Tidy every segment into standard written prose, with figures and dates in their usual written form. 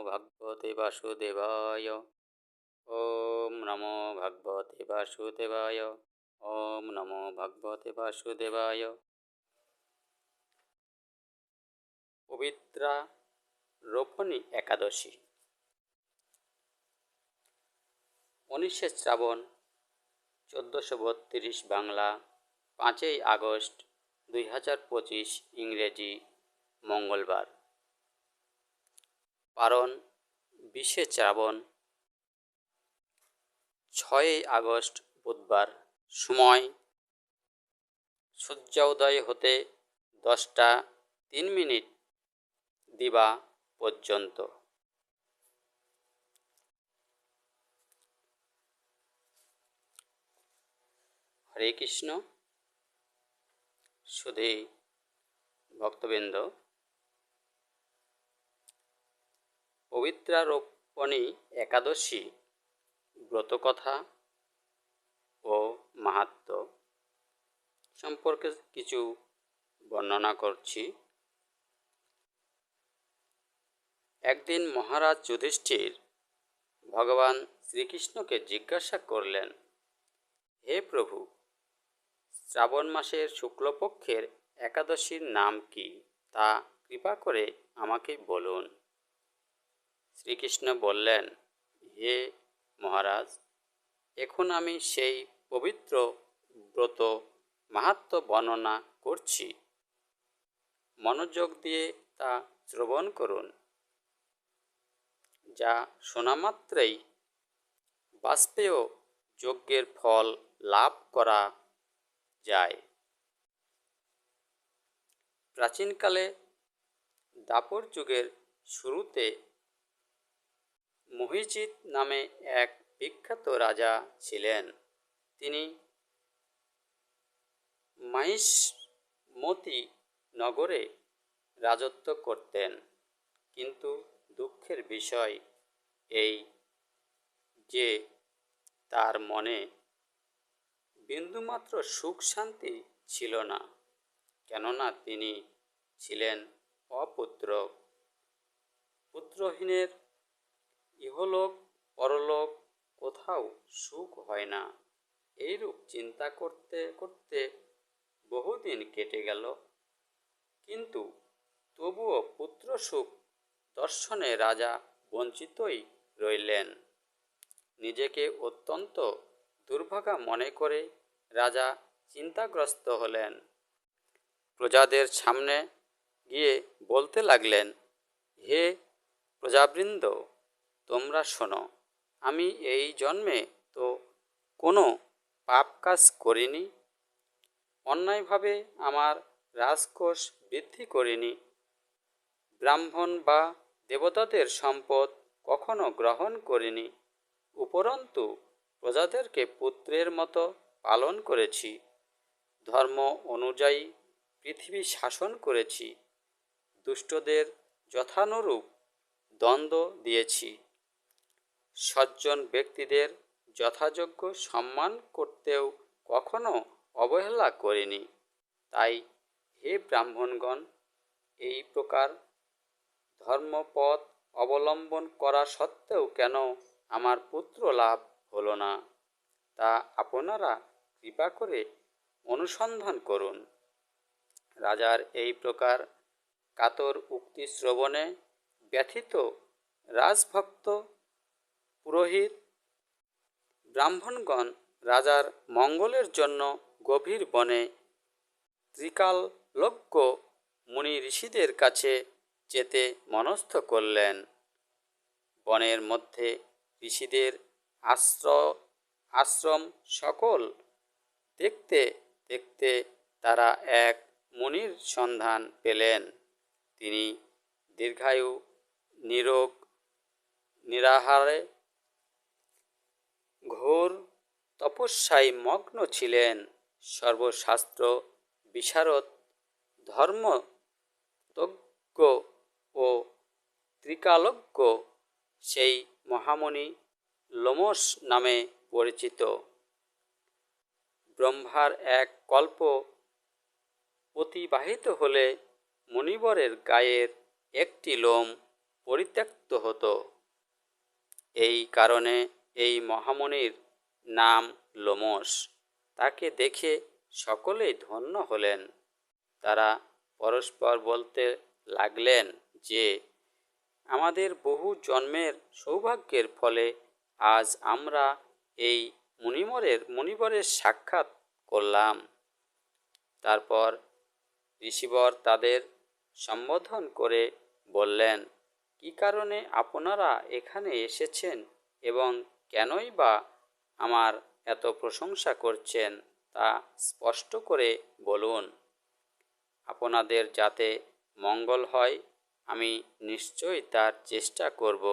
ভগবতে বাসুদেবায়। ওম নমো ভগবতে বাসুদেবায়। ওম নমো ভগবতে বাসুদেবায়। পবিত্রা রোপণী একাদশী। 19শে শ্রাবণ 1432 বাংলা, 5ই আগস্ট 2025 ইংরেজি, মঙ্গলবার। পারণ 20শে শ্রাবণ 6ই আগস্ট বুধবার। সময় সূর্যোদয় হতে 10টা 3 মিনিট দিবা পর্যন্ত। হরে কৃষ্ণ। সুধী ভক্তবৃন্দ, পবিত্রা রোপণী একাদশী ব্রতকথা ও মাহাত্ম্য সম্পর্কে কিছু বর্ণনা করছি। একদিন মহারাজ যুধিষ্ঠির ভগবান শ্রীকৃষ্ণকে জিজ্ঞাসা করলেন, হে প্রভু, শ্রাবণ মাসের শুক্লপক্ষের একাদশীর নাম কি, তা কৃপা করে আমাকে বলুন। শ্রীকৃষ্ণ বললেন, হে মহারাজ, এখন আমি সেই পবিত্র ব্রত মাহাত্ম্য বর্ণনা করছি। মনোযোগ দিয়ে তা শ্রবণ করুন। যা শোনা মাত্রই বাষ্পেয় যজ্ঞের ফল লাভ করা যায়। প্রাচীনকালে দ্বাপর যুগের শুরুতে মহিজিৎ নামে এক বিখ্যাত রাজা ছিলেন। তিনি মাহিষ্মতি নগরে রাজত্ব করতেন। কিন্তু দুঃখের বিষয় এই যে তার মনে বিন্দুমাত্র সুখ শান্তি ছিল না, কেননা তিনি ছিলেন অপুত্রক। পুত্রহীনের ইহলোক পরলোক কোথাও সুখ হয় না। এইরূপ চিন্তা করতে করতে বহুদিন কেটে গেল, কিন্তু তবুও পুত্র সুখ দর্শনে রাজা বঞ্চিতই রইলেন। নিজেকে অত্যন্ত দুর্ভাগা মনে করে রাজা চিন্তাগ্রস্ত হলেন। প্রজাদের সামনে গিয়ে বলতে লাগলেন, হে প্রজাবৃন্দ, তোমরা শোনো, আমি এই জন্মে তো কোনো পাপ কাজ করিনি, অন্যায়ভাবে আমার রাজকোষ বৃদ্ধি করিনি, ব্রাহ্মণ বা দেবতাদের সম্পদ কখনো গ্রহণ করিনি, উপরন্তু প্রজাদেরকে পুত্রের মতো পালন করেছি, ধর্ম অনুযায়ী পৃথিবী শাসন করেছি, দুষ্টদের যথানুরূপ দণ্ড দিয়েছি, সজ্জন ব্যক্তিদের যথাযোগ্য সম্মান করতেও কখনো অবহেলা করিনি। তাই হে ব্রাহ্মণগণ, এই প্রকার ধর্মপথ অবলম্বন করা সত্ত্বেও কেন আমার পুত্র লাভ হলো না, তা আপনারা কৃপা করে অনুসন্ধান করুন। রাজার এই প্রকার কাতর উক্তি শ্রবণে ব্যথিত রাজভক্ত, পুরোহিত, ব্রাহ্মণগণ রাজার মঙ্গলের জন্য গভীর বনে ত্রিকালজ্ঞ মুনি ঋষিদের কাছে যেতে মনস্থ করলেন। বনের মধ্যে ঋষিদের আশ্রম সকল দেখতে দেখতে তারা এক মুনির সন্ধান পেলেন। তিনি দীর্ঘায়ু, নিরোগ, নিরাহারে ঘোর তপস্যায় মগ্ন ছিলেন। সর্বশাস্ত্র বিশারদ, ধর্মতজ্ঞ ও ত্রিকালজ্ঞ সেই মহামুনি লোমশ নামে পরিচিত। ব্রহ্মার এক কল্প অতিবাহিত হলে মুনিবরের গায়ের একটি লোম পরিত্যক্ত হতো। এই কারণে এই মহামুনির নাম লোমশ। তাকে দেখে সকলেই ধন্য হলেন। তারা পরস্পর বলতে লাগলেন যে, আমাদের বহু জন্মের সৌভাগ্যের ফলে আজ আমরা এই মুনিবরের সাক্ষাৎ করলাম। তারপর ঋষিবর তাদের সম্বোধন করে বললেন, কি কারণে আপনারা এখানে এসেছেন এবং কেনই বা আমার এত প্রশংসা করছেন তা স্পষ্ট করে বলুন। আপনাদের যাতে মঙ্গল হয় আমি নিশ্চয়ই তার চেষ্টা করব।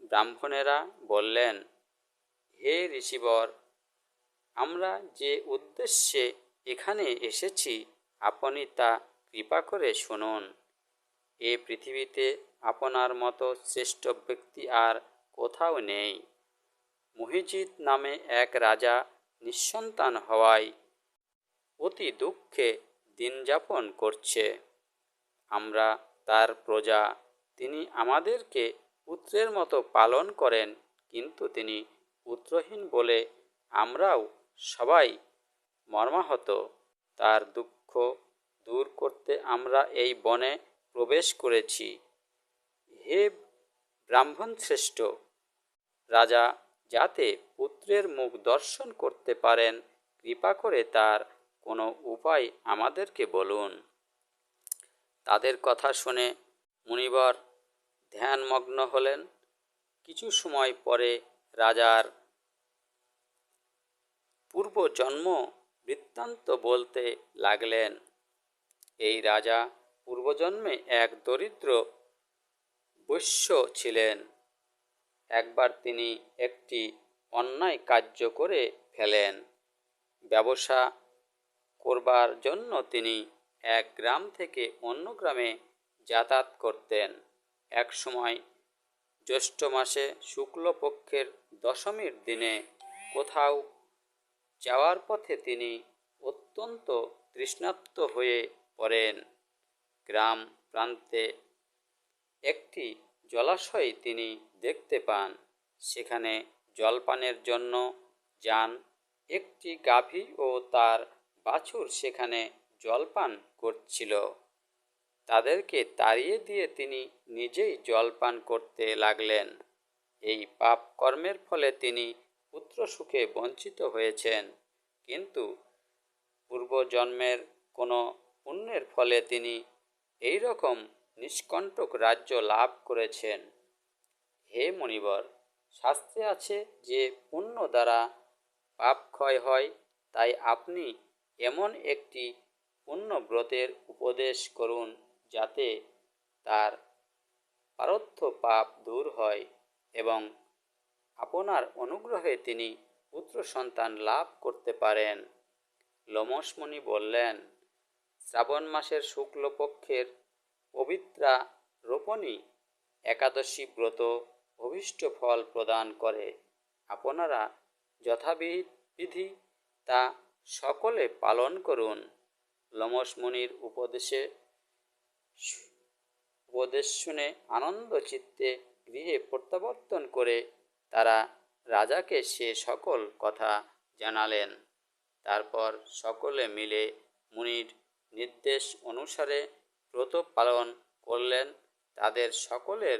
ব্রাহ্মণেরা বললেন, হে ঋষিবর, আমরা যে উদ্দেশ্যে এখানে এসেছি আপনি তা কৃপা করে শুনুন। এ পৃথিবীতে আপনার মতো শ্রেষ্ঠ ব্যক্তি আর কোথাও নেই। মহিজিৎ নামে এক রাজা নিঃসন্তান হওয়ায় অতি দুঃখে দিনযাপন করছে। আমরা তার প্রজা। তিনি আমাদেরকে পুত্রের মতো পালন করেন, কিন্তু তিনি পুত্রহীন বলে আমরাও সবাই মর্মাহত। তার দুঃখ দূর করতে আমরা এই বনে প্রবেশ করেছি। হে ব্রাহ্মণ শ্রেষ্ঠ, রাজা যাতে পুত্রের মুখ দর্শন করতে পারেন কৃপা করে তার কোনো উপায় আমাদেরকে বলুন। তাদের কথা শুনে মুনিবর ধ্যানমগ্ন হলেন। কিছু সময় পরে রাজার পূর্বজন্ম বৃত্তান্ত বলতে লাগলেন। এই রাজা পূর্বজন্মে এক দরিদ্র বৈশ্য ছিলেন। একবার তিনি একটি অন্যায় কার্য করে ফেলেন। ব্যবসা করবার জন্য তিনি এক গ্রাম থেকে অন্য গ্রামে যাতায়াত করতেন। এক সময় জ্যৈষ্ঠ মাসে শুক্লপক্ষের দশমীর দিনে কোথাও যাওয়ার পথে তিনি অত্যন্ত তৃষ্ণার্ত হয়ে পড়েন। গ্রাম প্রান্তে একটি জলাশয় তিনি দেখতে পান। সেখানে জলপানের জন্য যান। একটি গাভী ও তার বাছুর সেখানে জলপান করছিল। তাদেরকে তাড়িয়ে দিয়ে তিনি নিজেই জলপান করতে লাগলেন। এই পাপ কর্মের ফলে তিনি পুত্র সুখে বঞ্চিত হয়েছেন, কিন্তু পূর্বজন্মের কোনো পুণ্যের ফলে তিনি এই রকম নিষ্কণ্টক রাজ্য লাভ করেছেন। হে মুনিবর, শাস্ত্রে আছে যে পুণ্য দ্বারা পাপ ক্ষয় হয়, তাই আপনি এমন একটি পুণ্যব্রতের উপদেশ করুন যাতে তার পারথ্য পাপ দূর হয় এবং আপনার অনুগ্রহে তিনি পুত্র সন্তান লাভ করতে পারেন। লোমশ মুনি বললেন, শ্রাবণ মাসের শুক্লপক্ষের পবিত্রা রোপণী একাদশী ব্রত অভীষ্ট ফল প্রদান করে। আপনারা যথাবিধি তা সকলে পালন করুন। লোমশ মুনির উপদেশ শুনে আনন্দ চিত্তে গৃহে প্রত্যাবর্তন করে তারা রাজাকে সে সকল কথা জানালেন। তারপর সকলে মিলে মুনির নির্দেশ অনুসারে ব্রত পালন করলেন। তাদের সকলের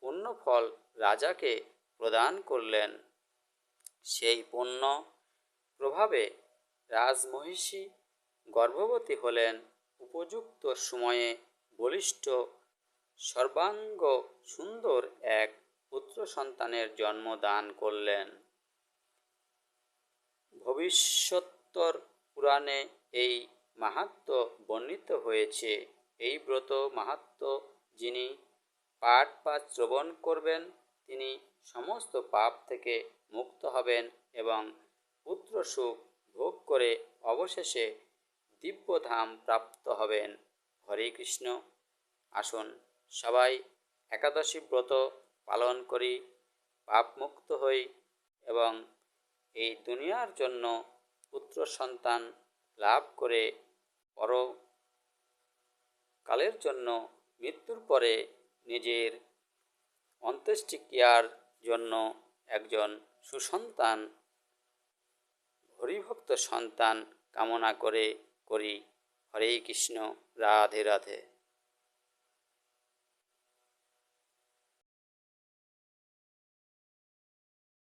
পুণ্যফল রাজাকে প্রদান করলেন। সেই পুণ্য প্রভাবে রাজমহিষী গর্ভবতী হলেন। উপযুক্ত সময়ে বলিষ্ঠ সর্বাঙ্গ সুন্দর এক পুত্র সন্তানের জন্ম দান করলেন। ভবিষ্যোত্তর পুরাণে এই মাহাত্ম্য বর্ণিত হয়েছে। এই ব্রত মাহাত্ম্য যিনি পাঠ বা শ্রবণ করবেন তিনি সমস্ত পাপ থেকে মুক্ত হবেন এবং পুত্র সুখ ভোগ করে অবশেষে দিব্যধাম প্রাপ্ত হবেন। হরে কৃষ্ণ। আসুন সবাই একাদশী ব্রত পালন করি, পাপমুক্ত হই এবং এই দুনিয়ার জন্য পুত্র সন্তান লাভ করে পরকালের জন্য মৃত্যুর পরে নিজের অন্ত্যেষ্টিক্রিয়ার জন্য একজন সুসন্তান হরিভক্ত সন্তান কামনা করি। হরে কৃষ্ণ, রাধে রাধে।